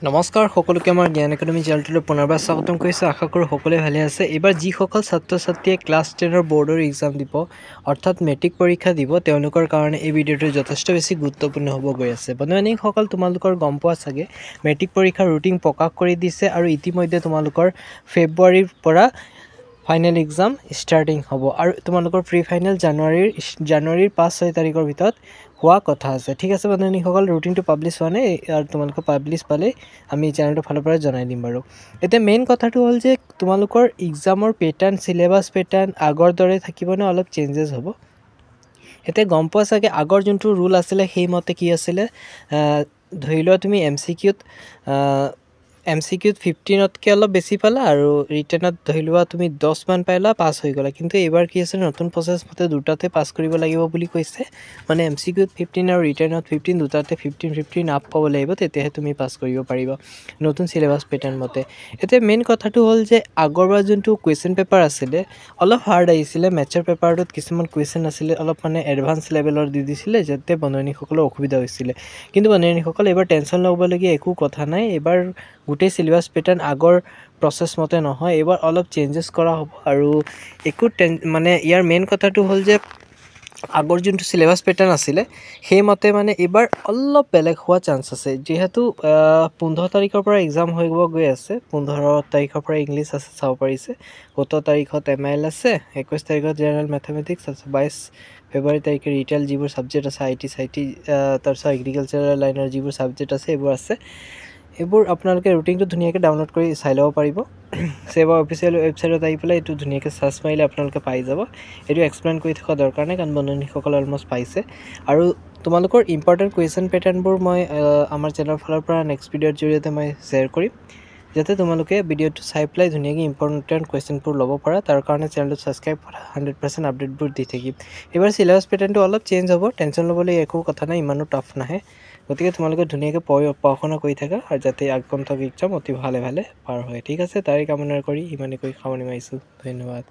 নমস্কাৰ সকলোকে আমাৰ জ্ঞান একাডেমি চেনেলটোলৈ পুনৰবাৰ স্বাগতম কৰিছোঁ। আশা কৰোঁ সকলোৱে ভালে আছে। এইবাৰ যিসকল ছাত্ৰ ছাত্ৰীয়ে ক্লাছ 10ৰ বৰ্ডৰ এক্সাম দিব অৰ্থাৎ মেট্ৰিক পৰীক্ষা দিব তেওঁলোকৰ কাৰণে এই ভিডিঅ'টো যথেষ্ট বেছি গুৰুত্বপূৰ্ণ হ'ব গৈ আছে। বন্ধু-বান্ধৱীসকল, তোমালোকৰ গম পোৱা চাগে মেট্ৰিক পৰীক্ষাৰ ৰুটিন প্ৰকাশ কৰি দিছে আৰু ইতিমধ্যে তোমালোকৰ ফেব্ৰুৱাৰীৰ পৰা ফাইনেল এক্সাম ষ্টাৰ্টিং হ'ব আৰু তোমালোকৰ প্ৰি ফাইনেল জানুৱাৰীৰ 5-6 তাৰিখৰ ভিতৰত হোৱা কথা আছে। ঠিক আছে বন্ধু-বান্ধৱীসকল, ৰুটিনটো পাব্লিছ হোৱা নাই আৰু তোমালোকৰ পাব্লিছ পালে আমি চেনেলটোৰ ফালৰ পৰা জনাই দিম বাৰু। এতিয়া মেইন কথাটো হ'ল যে তোমালোকৰ এক্সামৰ পেটাৰ্ণ, চিলেবাছ পেটাৰ্ণ আগৰ দৰে থাকিবনে অলপ চেঞ্জেছ হ'ব। এতিয়া গম পোৱা চাগে আগৰ যোনটো ৰুল আছিলে সেইমতে কি আছিলে, ধৰি লোৱা তুমি এম চি কিউত 15তকৈ অলপ বেছি পালা আৰু ৰিটেনত ধৰি লোৱা তুমি 10 মান পালা, পাছ হৈ গ'লা। কিন্তু এইবাৰ কি আছে, নতুন প্ৰচেছ মতে দুটাতে পাছ কৰিব লাগিব বুলি কৈছে। মানে এম চি কিউত 15 আৰু ৰিটেনত 15, দুটাতে 15 আপ পাব লাগিব, তেতিয়াহে তুমি পাছ কৰিব পাৰিবা নতুন চিলেবাছ পেটাৰ্ণ মতে। এতিয়া মেইন কথাটো হ'ল যে আগৰবাৰ যোনটো কুৱেশ্যন পেপাৰ আছিলে অলপ হাৰ্ড আহিছিলে। মেথছৰ পেপাৰটোত কিছুমান কুৱেশ্যন আছিলে অলপ মানে এডভান্স লেভেলৰ দি দিছিলে, যাতে বন্ধু-বান্ধৱীসকলৰ অসুবিধা হৈছিলে। কিন্তু বন্ধু-বান্ধৱীসকল এইবাৰ টেনশ্যন ল'বলগীয়া একো কথা নাই। এইবাৰ গোটেই চিলেবাছ পেটাৰ্ণ আগৰ প্ৰচেছ মতে নহয়, এইবাৰ অলপ চেঞ্জেছ কৰা হ'ব আৰু মানে ইয়াৰ মেইন কথাটো হ'ল যে আগৰ যোনটো চিলেবাছ পেটাৰ্ণ আছিলে সেইমতে মানে এইবাৰ অলপ বেলেগ হোৱা চান্স আছে। যিহেতু 15 তাৰিখৰ পৰা এক্সাম হৈ গৈ আছে, 15 তাৰিখৰ পৰা ইংলিছ আছে চাব পাৰিছে, 17 তাৰিখত MIL আছে, 21 তাৰিখত জেনেৰেল মেথামেটিক্স আছে, 22 ফেব্ৰুৱাৰী তাৰিখে ৰিটেইল যিবোৰ ছাবজেক্ট আছে IT তাৰপিছত এগ্ৰিকালচাৰৰ লাইনৰ যিবোৰ ছাবজেক্ট আছে এইবোৰ আছে। এইবোৰ আপোনালোকে ৰুটিনটো ধুনীয়াকৈ ডাউনলোড কৰি চাই ল'ব পাৰিব। চেবা অফিচিয়েল ৱেবছাইটত আহি পেলাই এইটো ধুনীয়াকৈ চাৰ্চ মাৰিলে আপোনালোকে পাই যাব। এইটো এক্সপ্লেইন কৰি থকা দৰকাৰ নাই, কাৰণ বন্ধু-বান্ধৱীসকলে অলমষ্ট পাইছে। আৰু তোমালোকৰ ইম্পৰ্টেণ্ট কুৱেশ্যন পেটাৰ্ণবোৰ মই আমাৰ চেনেলৰ ফালৰ পৰা নেক্সট ভিডিঅ'ৰ জৰিয়তে মই শ্বেয়াৰ কৰিম, যাতে তোমালোকে ভিডিঅ'টো চাই পেলাই ধুনীয়াকৈ ইম্পৰ্টেণ্ট কুৱেশ্যনবোৰ ল'ব পাৰা। তাৰ কাৰণে চেনেলটো ছাবস্ক্ৰাইব কৰা, 100% আপডেটবোৰ দি থাকিম। এইবাৰ চিলেবাছ পেটাৰ্ণটো অলপ চেঞ্জ হ'ব, টেনশ্যন ল'বলৈ একো কথা নাই, ইমানো টাফ নাহে। গতিকে তোমালোকে ধুনীয়াকৈ পঢ়া শুনা কৰি থাকা আৰু যাতে আগন্তুক এক্সাম অতি ভালে পাৰ হয়। ঠিক আছে, তাৰে কামনা কৰি ইমানেকৈ সামৰণি মাৰিছোঁ। ধন্যবাদ।